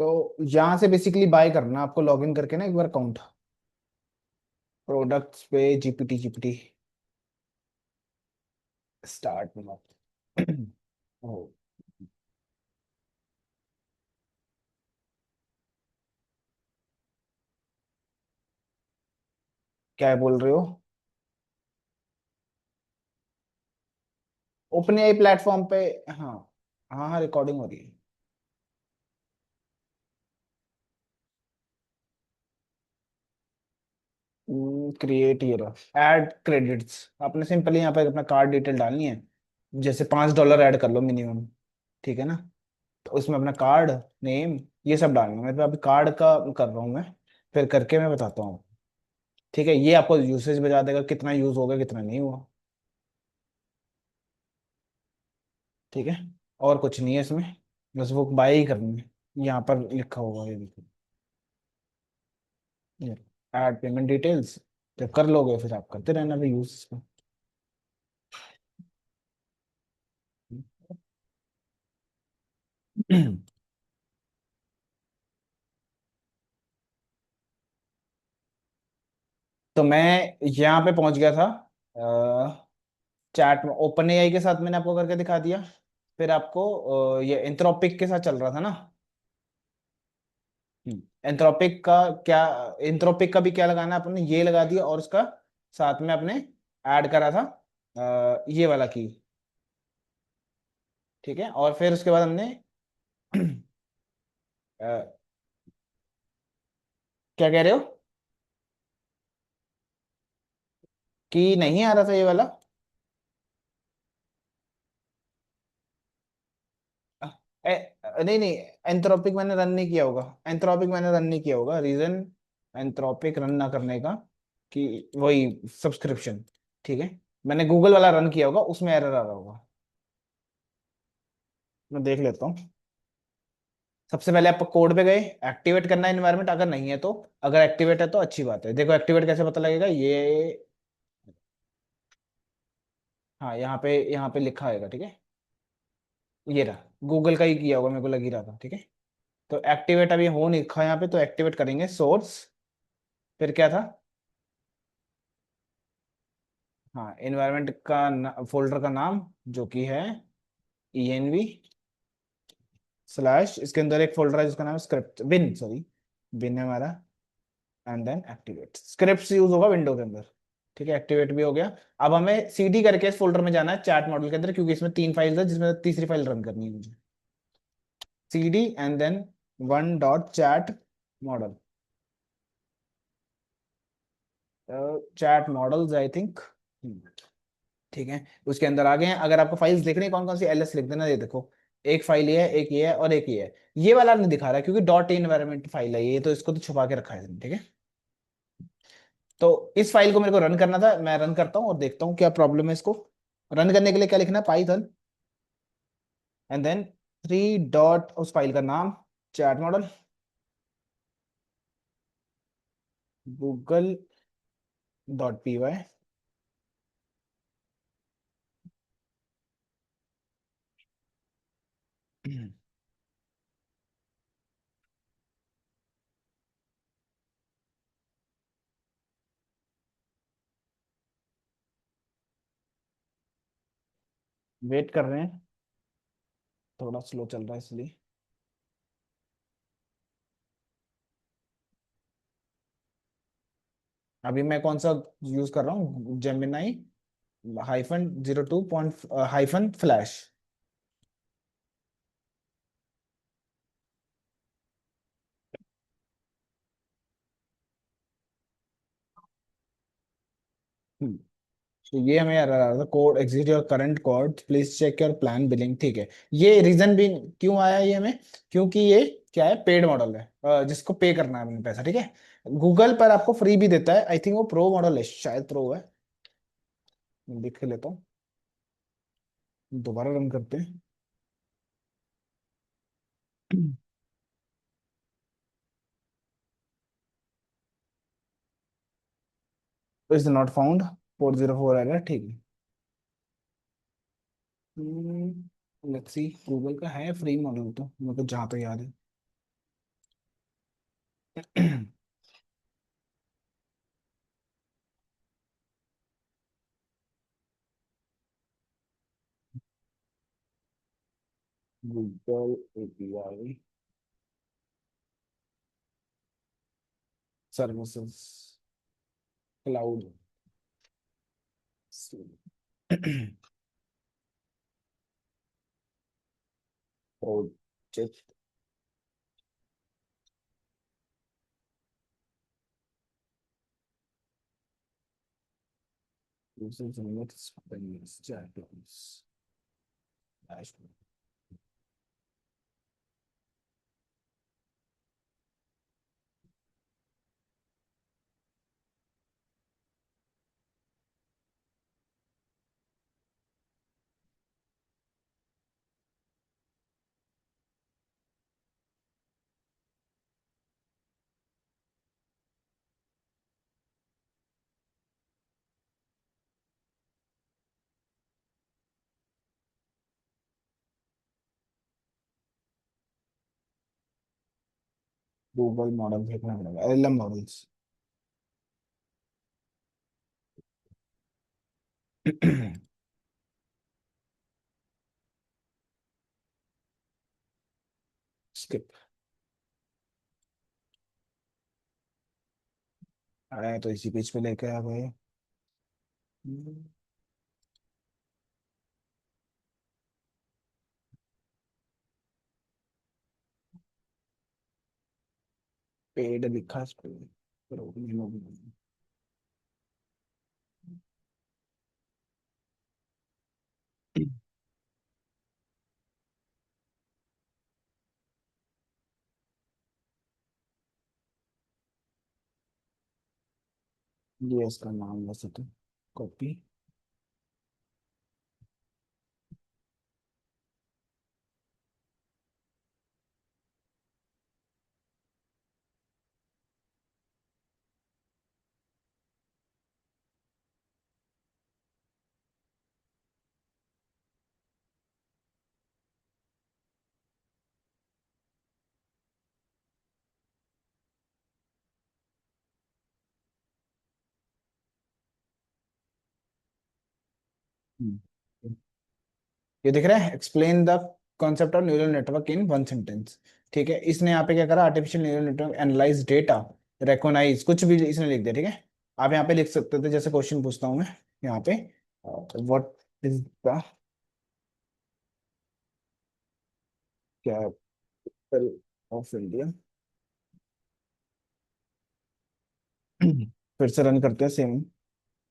तो यहाँ से बेसिकली बाय करना आपको, लॉग इन करके ना एक बार अकाउंट, प्रोडक्ट्स पे जीपीटी जीपीटी स्टार्ट में। ओ, क्या बोल रहे हो? ओपन एआई प्लेटफॉर्म पे। हाँ हाँ हाँ, रिकॉर्डिंग हो रही है। क्रिएट ये रहा, ऐड क्रेडिट्स। आपने सिंपली यहाँ पे अपना कार्ड डिटेल डालनी है। जैसे $5 ऐड कर लो मिनिमम। ठीक है ना? तो उसमें अपना कार्ड नेम ये सब डालना है। मैं तो अभी कार्ड का कर रहा हूँ मैं, फिर करके मैं बताता हूँ। ठीक है, ये आपको यूसेज बता देगा कितना यूज होगा कितना नहीं हुआ। ठीक है, और कुछ नहीं है इसमें, बस वो बाय ही करनी है। यहाँ पर लिखा होगा ये देखो, ऐड पेमेंट डिटेल्स। जब कर लोगे फिर आप करते रहना भी यूज इसको। तो मैं यहाँ पे पहुंच गया था। चैट में ओपन एआई के साथ मैंने आपको करके दिखा दिया। फिर आपको ये एंथ्रोपिक के साथ चल रहा था ना। एंथ्रोपिक का क्या, एंथ्रोपिक का भी क्या लगाना है आपने, ये लगा दिया, और उसका साथ में आपने ऐड करा था ये वाला की। ठीक है, और फिर उसके बाद हमने अ, क्या कह रहे हो? कि नहीं आ रहा था ये वाला? अ, नहीं नहीं, एंथ्रोपिक मैंने रन नहीं किया होगा। एंथ्रोपिक मैंने रन नहीं किया होगा, रीजन एंथ्रोपिक रन ना करने का कि वही सब्सक्रिप्शन। ठीक है, मैंने गूगल वाला रन किया होगा, उसमें एरर आ रहा होगा। मैं देख लेता हूँ। सबसे पहले आप कोड पे गए, एक्टिवेट करना है इन्वायरमेंट, अगर नहीं है तो। अगर एक्टिवेट है तो अच्छी बात है। देखो एक्टिवेट कैसे पता लगेगा ये। हाँ, यहाँ पे लिखा आएगा। ठीक है, ये रहा, गूगल का ही किया होगा, मेरे को लग ही रहा था। ठीक है, तो एक्टिवेट अभी हो नहीं रखा यहाँ पे, तो एक्टिवेट करेंगे सोर्स। फिर क्या था? हाँ, इन्वायरमेंट का फोल्डर का नाम जो कि है env स्लैश, इसके अंदर एक फोल्डर है जिसका नाम है स्क्रिप्ट बिन, सॉरी, बिन है हमारा। And then activate, script use होगा विंडो के अंदर। ठीक है, एक्टिवेट भी हो गया। अब हमें सीडी करके इस फोल्डर में जाना है चैट मॉडल के अंदर, क्योंकि इसमें 3 फाइल्स है जिसमें तीसरी फाइल रन करनी है मुझे। CD and then one dot chat model, chat models I think. ठीक है, उसके अंदर आ गए हैं। अगर आपको फाइल्स देखनी है कौन कौन सी, एलएस लिख देना। ये देखो, एक फाइल ये है, एक ये है, और एक ये है। ये वाला नहीं दिखा रहा है क्योंकि डॉट इन्वायरमेंट फाइल है ये, तो इसको तो छुपा के रखा है इसने। ठीक है, तो इस फाइल को मेरे को रन करना था, मैं रन करता हूँ और देखता हूँ क्या प्रॉब्लम है इसको। रन करने के लिए क्या लिखना है, पाइथन एंड देन 3 डॉट उस फाइल का नाम, चैट मॉडल, google.py। वेट कर रहे हैं, थोड़ा स्लो चल रहा है इसलिए। अभी मैं कौन सा यूज कर रहा हूँ, जेमिनाई -02 हाइफन फ्लैश। तो ये हमें आ रहा था, code exit your current code, please check your plan billing. ठीक है, ये रीजन भी क्यों आया ये हमें, क्योंकि ये क्या है, पेड मॉडल है, जिसको पे करना है हमें पैसा। ठीक है, गूगल पर आपको फ्री भी देता है, आई थिंक वो प्रो मॉडल है, शायद प्रो है। मैं देख के लेता हूँ, दोबारा रन करते हैं। Is not found, 404 error. ठीक है, लेट्स सी, गूगल का है फ्री मॉडल तो मेरे को जहाँ तो याद है। Google API services cloud project uses limits spendings characters dashboard Google model देखना पड़ेगा एलएम मॉडल्स स्किप आया तो इसी पेज पे लेके आ गए पेड लिखा इस पे पर opening हो गई। ये इसका नाम वैसे तो कॉपी ये दिख रहा है explain the concept of neural network in one sentence. ठीक है, इसने यहाँ पे क्या करा, artificial neural network analyze data recognize कुछ भी इसने लिख दिया। ठीक है, आप यहाँ पे लिख सकते थे, जैसे क्वेश्चन पूछता हूँ मैं यहाँ पे, what is the capital of India. फिर से रन करते हैं सेम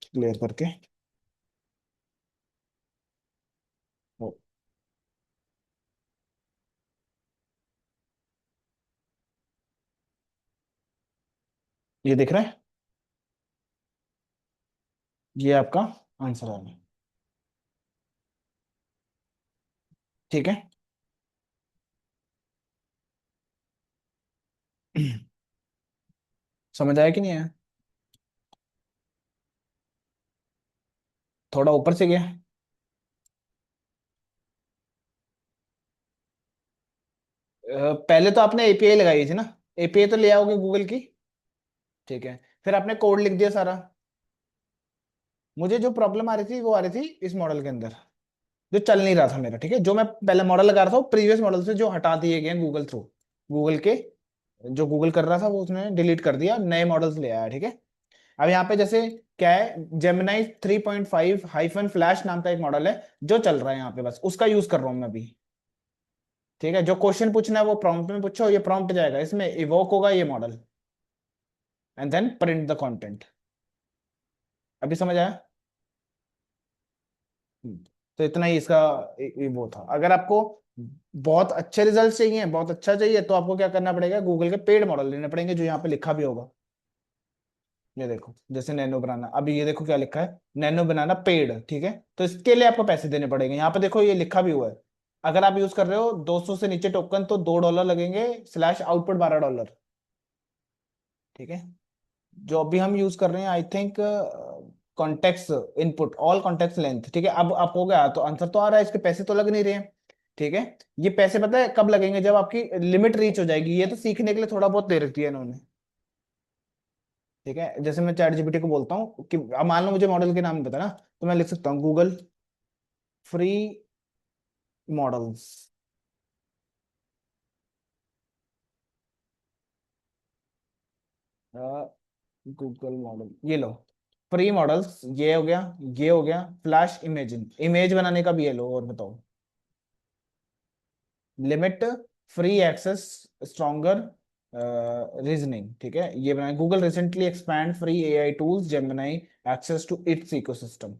क्लियर करके। ओ, ये दिख रहा है, ये आपका आंसर आ गया। ठीक है। समझ आया कि नहीं आया? थोड़ा ऊपर से गया। पहले तो आपने एपीआई लगाई थी ना, एपीआई तो ले आओगे गूगल की। ठीक है, फिर आपने कोड लिख दिया सारा। मुझे जो प्रॉब्लम आ रही थी वो आ रही थी इस मॉडल के अंदर, जो चल नहीं रहा था मेरा। ठीक है, जो मैं पहले मॉडल लगा रहा था वो प्रीवियस मॉडल से जो हटा दिए गए गूगल थ्रू, गूगल के जो गूगल कर रहा था वो उसने डिलीट कर दिया, नए मॉडल्स ले आया। ठीक है, अब यहाँ पे जैसे क्या है, जेमिनाई 3.5 हाइफन फ्लैश नाम का एक मॉडल है जो चल रहा है यहाँ पे, बस उसका यूज कर रहा हूँ मैं अभी। ठीक है, जो क्वेश्चन पूछना है वो प्रॉम्प्ट में पूछो, ये प्रॉम्प्ट जाएगा, इसमें इवोक होगा ये model, and then print the content. अभी समझ आया? तो इतना ही इसका वो था। अगर आपको बहुत अच्छे रिजल्ट चाहिए, बहुत अच्छा चाहिए, तो आपको क्या करना पड़ेगा, गूगल के पेड मॉडल लेने पड़ेंगे, जो यहाँ पे लिखा भी होगा। ये देखो, जैसे नैनो बनाना, अभी ये देखो क्या लिखा है, नैनो बनाना पेड। ठीक है, तो इसके लिए आपको पैसे देने पड़ेंगे। यहाँ पे देखो ये लिखा भी हुआ है, अगर आप यूज कर रहे हो 200 से नीचे टोकन तो $2 लगेंगे, स्लैश आउटपुट $12। ठीक है, जो अभी हम यूज कर रहे हैं, I think context input all context length. ठीक है, अब आप हो गया तो आंसर तो आ रहा है, इसके पैसे तो लग नहीं रहे हैं। ठीक है, ये पैसे पता है कब लगेंगे, जब आपकी लिमिट रीच हो जाएगी। ये तो सीखने के लिए थोड़ा बहुत दे रखी है इन्होंने। ठीक है, जैसे मैं चैट जीपीटी को बोलता हूँ कि अब मान लो मुझे मॉडल के नाम नहीं पता ना, तो मैं लिख सकता हूँ Google free models. Google model, ये लो, फ्री मॉडल्स, ये हो गया, ये हो गया, फ्लैश इमेजिंग, इमेज बनाने का भी है, लो और बताओ, limit, free access, stronger reasoning. ठीक है, ये बनाए, Google recently expand free AI tools Gemini access to its ecosystem.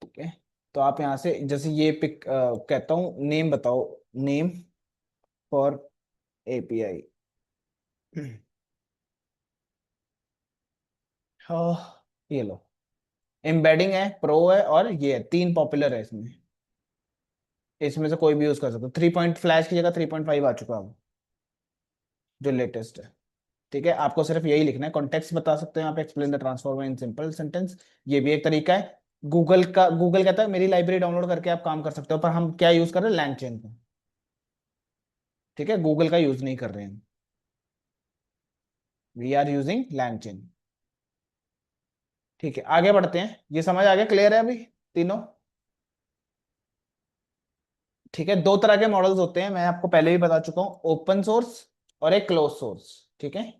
ठीक है, तो आप यहाँ से जैसे ये पिक कहता हूँ, नेम बताओ, नेम फॉर एपीआई। हाँ, ये लो, एम्बेडिंग है, प्रो है, और ये है, तीन पॉपुलर है इसमें, इसमें से कोई भी यूज कर सकते हो। 3 पॉइंट फ्लैश की जगह 3.5 आ चुका है अब, जो लेटेस्ट है। ठीक है, आपको सिर्फ यही लिखना है, कॉन्टेक्स्ट बता सकते हैं आप, explain the transformer in simple sentence, ये भी एक तरीका है। गूगल कहता है मेरी लाइब्रेरी डाउनलोड करके आप काम कर सकते हो, पर हम क्या यूज कर रहे हैं, लैंगचेन का। ठीक है, गूगल का यूज नहीं कर रहे हैं, वी आर यूजिंग लैंगचेन। ठीक है, आगे बढ़ते हैं, ये समझ आ गया, क्लियर है अभी तीनों? ठीक है, दो तरह के मॉडल्स होते हैं, मैं आपको पहले भी बता चुका हूं, ओपन सोर्स और एक क्लोज सोर्स। ठीक है,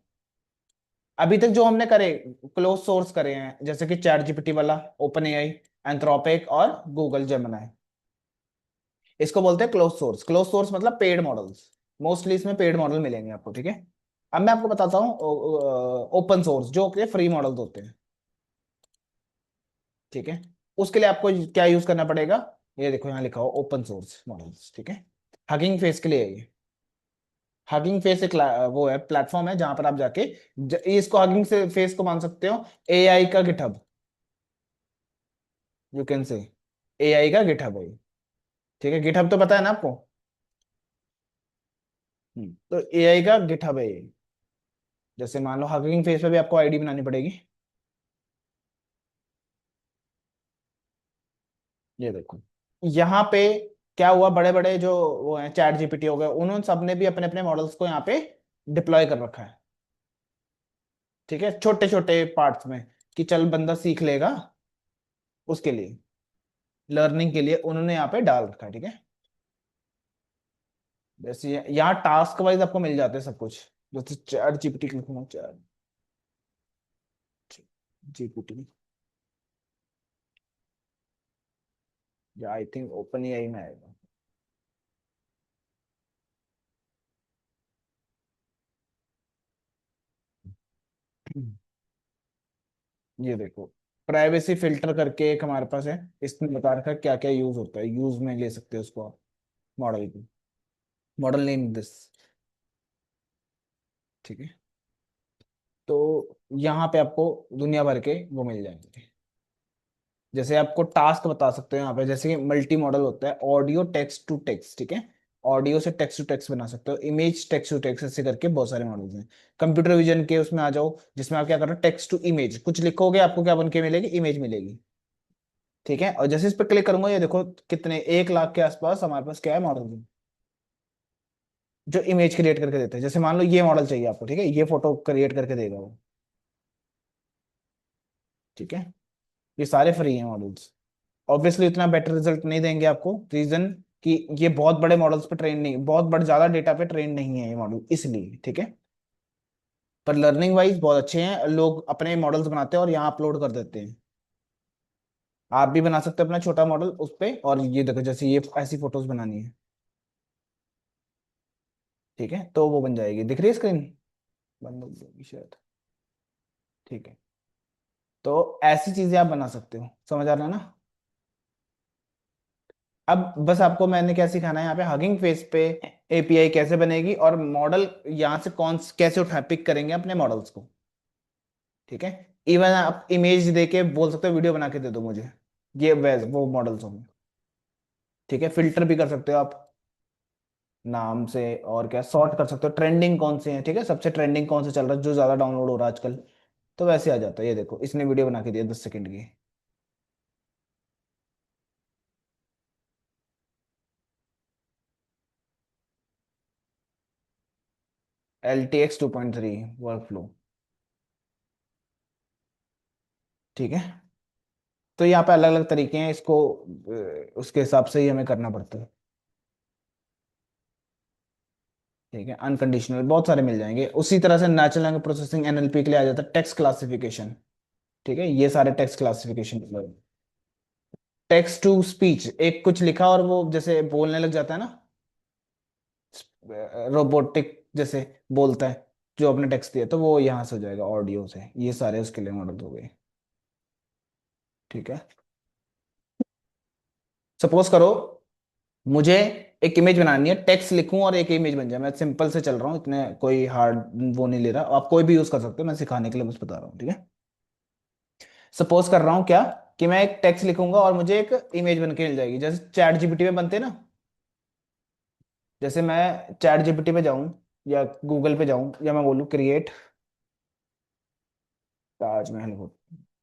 अभी तक जो हमने करे, क्लोज सोर्स करे हैं, जैसे कि चैट जीपीटी वाला, ओपन एआई, एंथ्रोपिक और गूगल जेमिनी, इसको बोलते हैं क्लोज सोर्स। क्लोज सोर्स मतलब पेड मॉडल्स, मोस्टली इसमें पेड मॉडल मिलेंगे आपको। ठीक है, अब मैं आपको बताता हूँ ओपन सोर्स जो कि फ्री मॉडल्स होते हैं। ठीक है, उसके लिए आपको क्या यूज करना पड़ेगा, ये देखो यहाँ लिखा हो ओपन सोर्स मॉडल्स। ठीक है, हगिंग फेस के लिए है ये। हगिंग फेस एक वो है, प्लेटफॉर्म है जहां पर आप जाके इसको हगिंग से फेस को मान सकते हो, एआई का GitHub, you can say, AI का गिटहब है ये। ठीक है, गिटहब तो पता है ना आपको। तो एआई का गिटहब है ये। जैसे मान लो हगिंग फेस पे भी आपको आईडी बनानी पड़ेगी, ये देखो यहाँ पे क्या हुआ, बड़े बड़े जो वो हैं, चैट जीपीटी हो गए, उन्होंने सबने भी अपने अपने मॉडल्स को यहाँ पे डिप्लॉय कर रखा है। ठीक है, छोटे छोटे पार्ट्स में, कि चल बंदा सीख लेगा, उसके लिए, लर्निंग के लिए उन्होंने यहाँ पे डाल रखा है। ठीक है, जैसे यहाँ टास्क वाइज आपको मिल जाते हैं सब कुछ, जैसे चैट जीपीटी लिखूंगा, चैट जीपीटी, या आई थिंक ओपन एआई में आएगा। ये देखो, प्राइवेसी फिल्टर करके एक हमारे पास है, इसमें बता रखा है क्या क्या यूज होता है, यूज में ले सकते हो उसको आप, मॉडल को, मॉडल नेम दिस। ठीक है, तो यहाँ पे आपको दुनिया भर के वो मिल जाएंगे, जैसे आपको टास्क बता सकते हो यहाँ पे, जैसे कि मल्टी मॉडल होता है, ऑडियो टेक्स्ट टू टेक्स्ट। ठीक है, ऑडियो से टेक्स्ट टू टेक्स्ट बना सकते हो, इमेज टेक्स्ट टू टेक्स्ट, ऐसे करके बहुत सारे मॉडल्स हैं। कंप्यूटर विजन के उसमें आ जाओ, जिसमें आप क्या करो, टेक्स्ट टू इमेज, कुछ लिखोगे आपको क्या बन के मिलेगी, इमेज मिलेगी। ठीक है, और जैसे इस पर क्लिक करूंगा, ये देखो कितने, 1 लाख के आसपास हमारे पास क्या है, मॉडल जो इमेज क्रिएट करके देते हैं। जैसे मान लो ये मॉडल चाहिए आपको, ठीक है, ये फोटो क्रिएट करके देगा वो। ठीक है, ये सारे फ्री हैं मॉडल्स, ऑब्वियसली इतना बेटर रिजल्ट नहीं देंगे आपको, रीजन कि ये बहुत बड़े मॉडल्स पे ट्रेन नहीं, बहुत बड़े ज्यादा डेटा पे ट्रेन नहीं है ये मॉडल, इसलिए। ठीक है, पर लर्निंग वाइज बहुत अच्छे हैं, लोग अपने मॉडल्स बनाते हैं और यहाँ अपलोड कर देते हैं। आप भी बना सकते हो अपना छोटा मॉडल उस पे, और ये देखो जैसे ये ऐसी फोटोज बनानी है, ठीक है, तो वो बन जाएगी, दिख रही है स्क्रीन, बंद हो जाएगी शायद। ठीक है, तो ऐसी चीजें आप बना सकते हो, समझ आ रहा है ना? अब बस आपको मैंने क्या सिखाना है यहाँ पे, हगिंग फेस पे एपीआई कैसे बनेगी, और मॉडल यहाँ से कौन कैसे उठा पिक करेंगे अपने मॉडल्स को। ठीक है, इवन आप इमेज दे के बोल सकते हो वीडियो बना के दे दो मुझे, ये वैसे वो मॉडल्स होंगे। ठीक है, फिल्टर भी कर सकते हो आप नाम से, और क्या सॉर्ट कर सकते हो, ट्रेंडिंग कौन से हैं, ठीक है, सबसे ट्रेंडिंग कौन से चल रहा है, जो ज्यादा डाउनलोड हो रहा है आजकल, तो वैसे आ जाता है। ये देखो इसने वीडियो बना के दिया 10 सेकंड की। LTX 2.3 work flow. ठीक है। तो यहाँ पे अलग अलग तरीके हैं इसको, उसके हिसाब से ही हमें करना पड़ता है। ठीक है, अनकंडीशनल बहुत सारे मिल जाएंगे। उसी तरह से नेचुरल लैंग्वेज प्रोसेसिंग NLP के लिए आ जाता है टेक्स्ट क्लासिफिकेशन। ठीक है, ये सारे text classification. Text to speech, एक कुछ लिखा और वो जैसे बोलने लग जाता है ना, रोबोटिक जैसे बोलता है, जो अपने टेक्स्ट दिया तो वो यहाँ से हो जाएगा ऑडियो से। ये सारे उसके लिए मॉडल हो गए। ठीक है। सपोज करो मुझे एक इमेज बनानी है, टेक्स्ट लिखूं और एक इमेज बन जाए। मैं सिंपल से चल रहा हूँ, इतने कोई हार्ड वो नहीं ले रहा, आप कोई भी यूज कर सकते हो, मैं सिखाने के लिए बस बता रहा हूँ। ठीक है। सपोज कर रहा हूँ क्या, कि मैं एक टेक्स्ट लिखूंगा और मुझे एक इमेज बन के मिल जाएगी, जैसे चैट जीपीटी में बनते हैं ना। जैसे मैं चैट जीपीटी पे जाऊं या गूगल पे जाऊं, या मैं बोलूँ क्रिएट ताजमहल हो,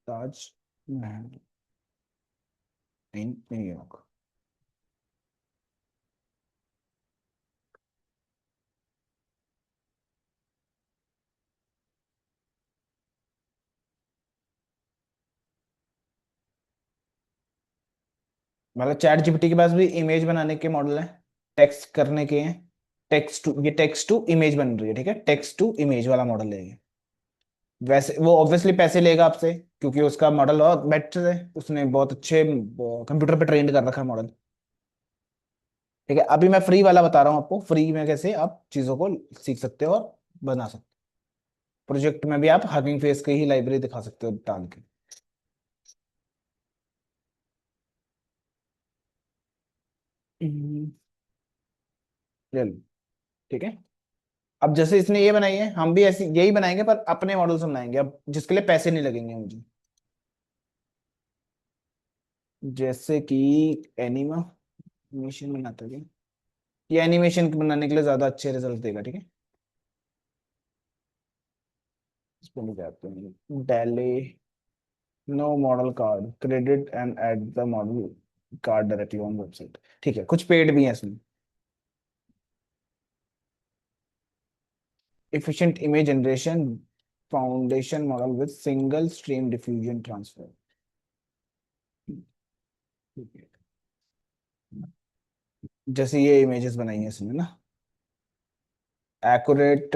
ताजमहल इन न्यूयॉर्क। मतलब चैट जीपीटी के पास भी इमेज बनाने के मॉडल हैं, टेक्स्ट करने के हैं। टेक्स्ट टू इमेज बन रही है। ठीक है, टेक्स्ट टू इमेज वाला मॉडल है ये। वैसे वो ऑब्वियसली पैसे लेगा आपसे, क्योंकि उसका मॉडल बहुत बेटर है, उसने बहुत अच्छे कंप्यूटर पे ट्रेंड कर रखा है मॉडल। ठीक है, अभी मैं फ्री वाला बता रहा हूँ आपको, फ्री में कैसे आप चीजों को सीख सकते हो और बना सकते हो। प्रोजेक्ट में भी आप हगिंग फेस की ही लाइब्रेरी दिखा सकते हो डाल के। हम्म, चलो। ठीक है। अब जैसे इसने ये बनाई है, हम भी ऐसी यही बनाएंगे, पर अपने मॉडल से बनाएंगे अब, जिसके लिए पैसे नहीं लगेंगे मुझे। जैसे कि एनिमेशन बनाता है क्या? ये एनिमेशन बनाने के लिए ज्यादा अच्छे रिजल्ट देगा। ठीक है, इस पे नहीं जाते हैं। Daily no model card credit and add the model card directly on website. ठीक है, कुछ पेड भी है इसमें। efficient image generation foundation model with single stream diffusion transfer। ठीक है। जैसे ये इमेजेस बनाई है इसने ना, एक्यूरेट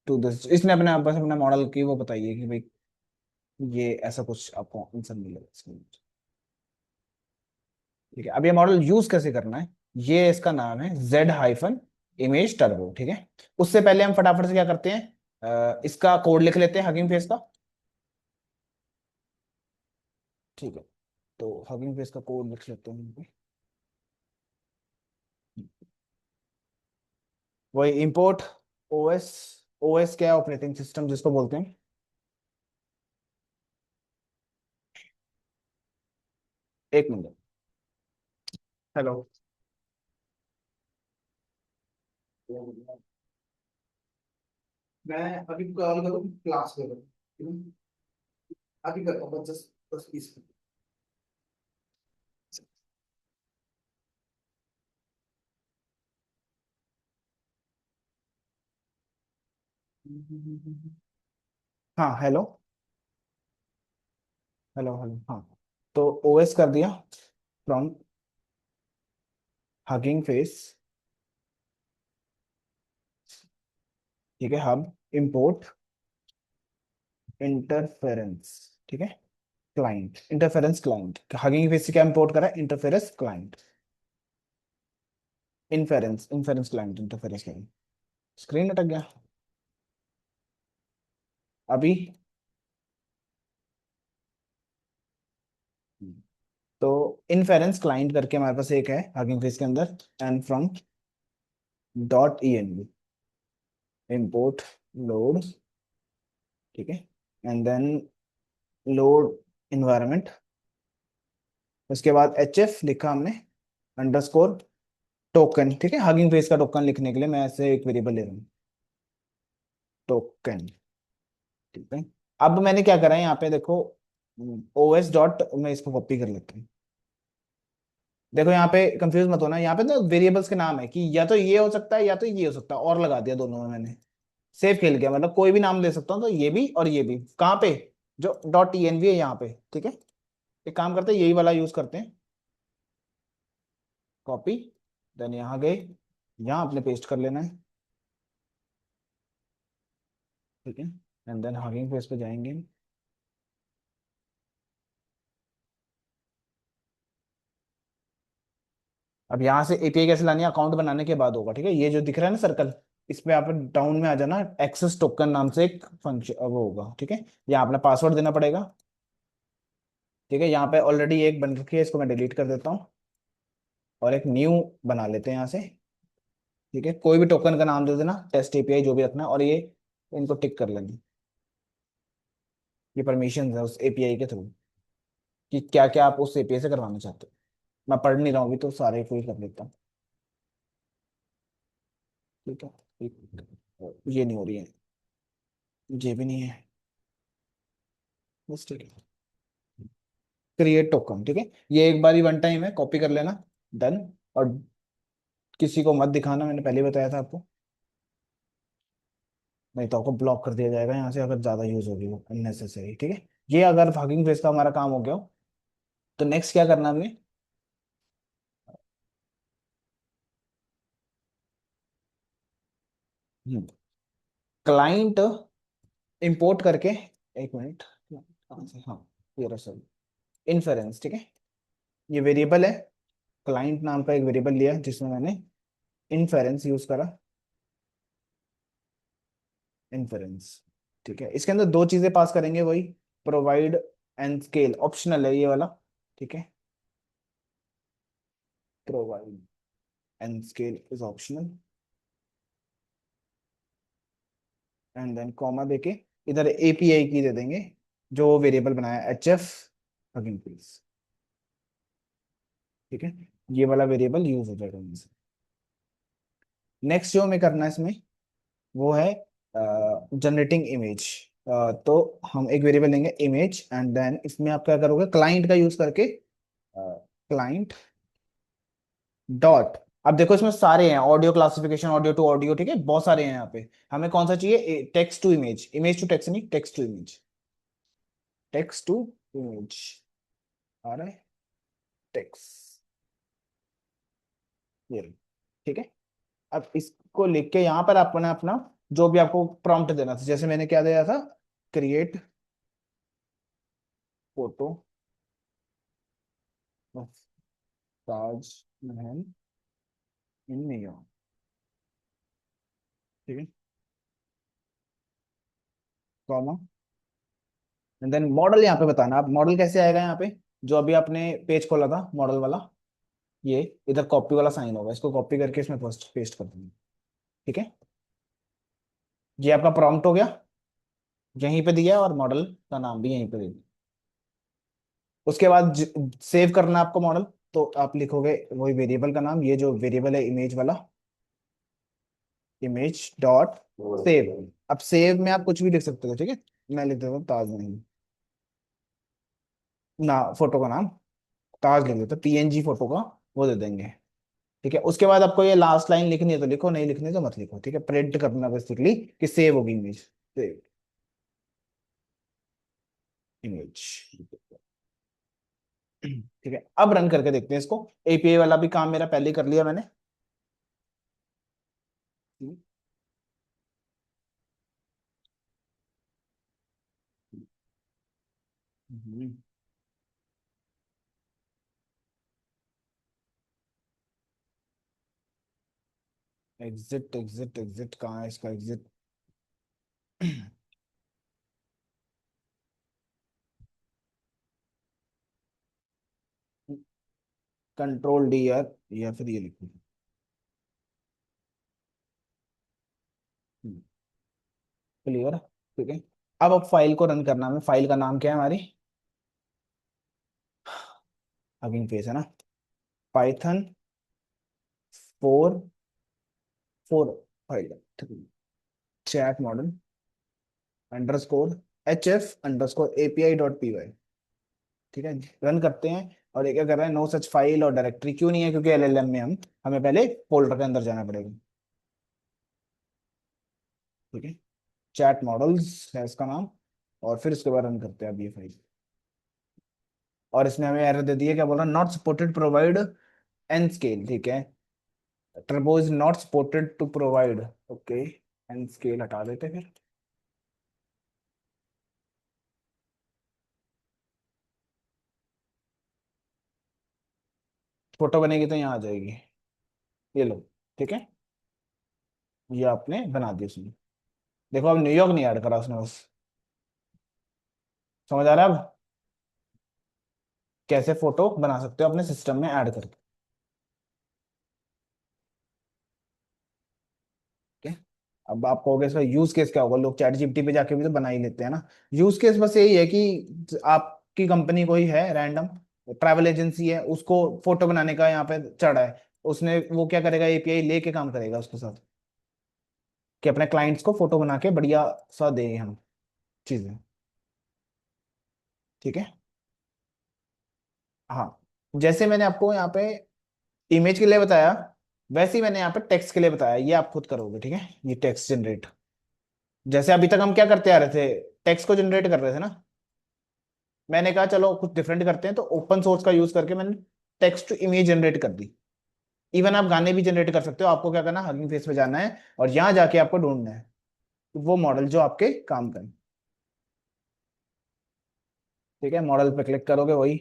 टू दिस, इसने अपने बस अपना मॉडल की वो बताई है कि भाई ये ऐसा कुछ आपको आंसर मिलेगा इसमें। ठीक है, अब ये मॉडल यूज कैसे करना है, ये इसका नाम है Z-Image Turbo। ठीक है, उससे पहले हम फटाफट से क्या करते हैं, इसका कोड लिख लेते हैं हगिंग फेस का। ठीक है, तो हगिंग फेस का कोड लिख लेते हैं। वही इंपोर्ट ओएस। ओएस क्या है, ऑपरेटिंग सिस्टम जिसको बोलते हैं। एक मिनट। हेलो। मैं अभी कॉल करूँ, क्लास में करूँ? अभी करता हूँ, बस 10-20 मिनट। हाँ हेलो। हेलो हेलो, हाँ। तो ओएस कर दिया फ्रॉम हगिंग फेस। ठीक है, हब इंपोर्ट इंटरफेरेंस। ठीक है, client interference client, hugging face से क्या इंपोर्ट करा, interference client. Inference inference client, interference client. Screen अटक गया अभी। तो इनफेरेंस क्लाइंट करके हमारे पास एक है हगिंग फेस के अंदर, and from dot env import load. ठीक है, एंड देन लोड इन्वायरमेंट। उसके बाद HF लिखा हमने, अंडरस्कोर टोकन। ठीक है, हगिंग फेस का टोकन लिखने के लिए मैं ऐसे एक वेरिएबल ले रहा हूँ, टोकन। ठीक है, अब मैंने क्या करा है यहाँ पे देखो, OS डॉट, मैं इसको कॉपी कर लेता हूँ। देखो यहाँ पे कंफ्यूज मत होना, यहाँ पे ना वेरिएबल्स के नाम है कि या तो ये हो सकता है या तो ये हो सकता है, और लगा दिया दोनों में मैंने। सेव खेल गया, मतलब कोई भी नाम ले सकता हूँ, तो ये भी और ये भी कहाँ पे, जो डॉट टीएनवी है यहाँ पे, ठीक है। एक काम करते हैं, यही वाला यूज करते हैं, कॉपी, देन यहाँ गए, यहाँ अपने पेस्ट कर लेना है, ठीक है। एंड देन हगिंग फेस पे जाएंगे। अब यहाँ से एपीआई कैसे लानी है, अकाउंट बनाने के बाद होगा, ठीक है। ये जो दिख रहा है ना सर्कल, इस पे आप डाउन में आ जाना, एक्सेस टोकन नाम से एक फंक्शन वो होगा, ठीक है। यहाँ अपना पासवर्ड देना पड़ेगा, ठीक है। यहाँ पे ऑलरेडी एक बन रखी है, इसको मैं डिलीट कर देता हूँ और एक न्यू बना लेते हैं यहाँ से, ठीक है। कोई भी टोकन का नाम दे देना, टेस्ट एपीआई जो भी रखना है, और ये इनको टिक कर लेना, ये परमिशन है उस एपीआई के थ्रू, कि क्या क्या आप उस एपीआई से करवाना चाहते हो। मैं पढ़ नहीं रहा हूँ अभी, तो सारे को ही कर लेता हूँ, ठीक है। ये नहीं हो रही है, ये भी नहीं है, बस ठीक है। क्रिएट टोकन, ठीक है। ये एक बार ही वन टाइम है, कॉपी कर लेना, डन। और किसी को मत दिखाना, मैंने पहले ही बताया था आपको, नहीं तो आपको ब्लॉक कर दिया जाएगा यहाँ से, अगर ज्यादा यूज होगी वो अननेसेसरी, ठीक है। ये अगर भागिंग फेस का हमारा काम हो गया हो, तो नेक्स्ट क्या करना है हमें। क्लाइंट इंपोर्ट करके, एक मिनट, कहाँ से, हाँ, ये रहा सर, इन्फेरेंस, ठीक है। ये वेरिएबल है, क्लाइंट नाम का एक वेरिएबल लिया जिसमें मैंने इन्फेरेंस यूज करा, इन्फेरेंस, ठीक है। इसके अंदर दो चीजें पास करेंगे, वही प्रोवाइड एंड स्केल, ऑप्शनल है ये वाला, ठीक है। Provide and scale is optional, and then comma देके इधर एपीआई की दे देंगे, जो वेरिएबल बनाया एच एफ हगिंग फेस, ठीक है। ये वाला वेरिएबल यूज हो जाएगा इनसे। नेक्स्ट जो हमें करना है इसमें, वो है जनरेटिंग इमेज। तो हम एक वेरिएबल लेंगे इमेज, एंड देन इसमें आप क्या करोगे, क्लाइंट का यूज करके, क्लाइंट डॉट, अब देखो इसमें सारे हैं, audio classification, audio to audio, ठीक है, बहुत सारे हैं यहाँ पे। हमें कौन सा चाहिए, text to image, image to text नहीं, text to image, text to image आ रहा है, टेक्स्ट, ये रहा, ठीक है। अब इसको लिख के यहाँ पर आपने अपना जो भी आपको प्रॉम्प्ट देना था, जैसे मैंने क्या दिया था, create photo of Taj Mahal in New York, ठीक है, कॉमा, एंड देन मॉडल यहाँ पे बताना। आप मॉडल कैसे आएगा यहाँ पे, जो अभी आपने पेज खोला था मॉडल वाला, ये इधर कॉपी वाला साइन होगा, इसको कॉपी करके इसमें फर्स्ट पेस्ट कर देंगे, ठीक है। ये आपका प्रॉम्प्ट हो गया, यहीं पे दिया है, और मॉडल का नाम भी यहीं पे दे दिया। उसके बाद सेव करना है आपको मॉडल, तो आप लिखोगे वही वेरिएबल का नाम, ये जो वेरिएबल है इमेज वाला, इमेज डॉट सेव। अब सेव में आप कुछ भी लिख सकते हो, ठीक है। मैं लिख देता हूँ ताजमहल, ना फोटो का नाम ताज लिख देता, पीएनजी फोटो का वो दे देंगे, ठीक है। उसके बाद आपको ये लास्ट लाइन लिखनी है तो लिखो, नहीं लिखनी है तो मत लिखो, ठीक है। प्रिंट करना बेसिकली कि सेव होगी इमेज, सेव इमेज, ठीक है। अब रन करके देखते हैं इसको, एपीआई वाला भी काम मेरा पहले ही कर लिया मैंने। एग्जिट एग्जिट एग्जिट कहाँ है इसका एग्जिट, कंट्रोल डी यार, या फिर ये लिखो, क्लियर, ठीक है। अब फाइल को रन करना है, फाइल का नाम क्या है हमारी, हगिंग फेस है ना, Python 4 4 file, chat model underscore hf_api.py, ठीक है। रन करते हैं, और ये क्या कर रहा है, नो सच फाइल और डायरेक्टरी, क्यों नहीं है, क्योंकि एलएलएम में हमें पहले फोल्डर के अंदर जाना पड़ेगा, ठीक है। चैट मॉडल्स है इसका नाम। और फिर इसके बाद रन करते हैं अब ये फाइल। और इसने हमें एरर दे दी है, क्या बोल रहा है, not supported provide an scale, ठीक है। Turbo is not supported to provide, okay. An scale हटा देते हैं फिर। फोटो बनेगी तो यहाँ आ जाएगी, ये लो, ठीक है। ये आपने बना दी उसने। देखो अब न्यूयॉर्क नहीं ऐड करा उसने बस। समझ आ रहा है अब कैसे फोटो बना सकते हो अपने सिस्टम में ऐड करके। ठीक है। अब आप कहोगे इसका यूज केस क्या होगा, लोग चैट जीपीटी पे जाके भी तो बना ही लेते हैं ना। यूज केस बस यही है कि आपकी कंपनी कोई है रैंडम ट्रैवल एजेंसी है, उसको फोटो बनाने का यहाँ पे चढ़ा है। उसने वो क्या करेगा, एपीआई लेके काम करेगा उसके साथ, कि अपने क्लाइंट्स को फोटो बना के बढ़िया सा दे हम चीजें। ठीक है। हाँ, जैसे मैंने आपको यहाँ पे इमेज के लिए बताया, वैसे ही मैंने यहाँ पे टेक्स्ट के लिए बताया, ये आप खुद करोगे, ठीक है। ये टेक्स्ट जनरेट, जैसे अभी तक हम क्या करते आ रहे थे, टेक्स्ट को जनरेट कर रहे थे ना। मैंने कहा चलो कुछ डिफरेंट करते हैं, तो ओपन सोर्स का यूज करके मैंने टेक्स्ट टू इमेज जनरेट कर दी। इवन आप गाने भी जनरेट कर सकते हो। आपको क्या करना है, हगिंग फेस पे जाना है और यहाँ जाके आपको ढूंढना है वो मॉडल जो आपके काम करे। ठीक है, मॉडल पे क्लिक करोगे, वही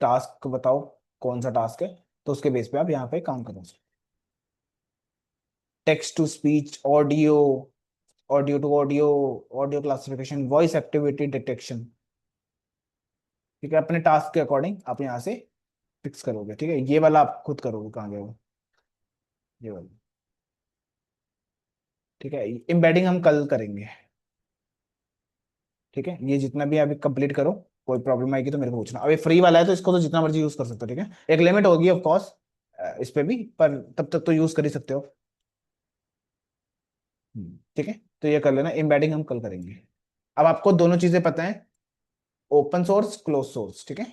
टास्क बताओ कौन सा टास्क है, तो उसके बेस पे आप यहाँ पे काम करो। Text to speech, audio, audio to audio, audio classification, voice activity detection. ठीक है, अपने टास्क के अकॉर्डिंग आप यहाँ से फिक्स करोगे। ठीक है, ये वाला आप खुद करोगे, कहाँ गए वो, ये वाला। ठीक है, एम्बेडिंग हम कल करेंगे। ठीक है, ये जितना भी अभी कंप्लीट करो, कोई प्रॉब्लम आएगी तो मेरे को पूछना। अभी फ्री वाला है तो इसको तो जितना मर्जी यूज कर सकते हो, ठीक है। एक लिमिट होगी ऑफ कोर्स इस पे भी, पर तब तक तो यूज कर ही सकते हो। ठीक है, तो ये कर लेना, एम्बेडिंग हम कल करेंगे। अब आपको दोनों चीजें पता है, ओपन सोर्स क्लोज सोर्स, ठीक है।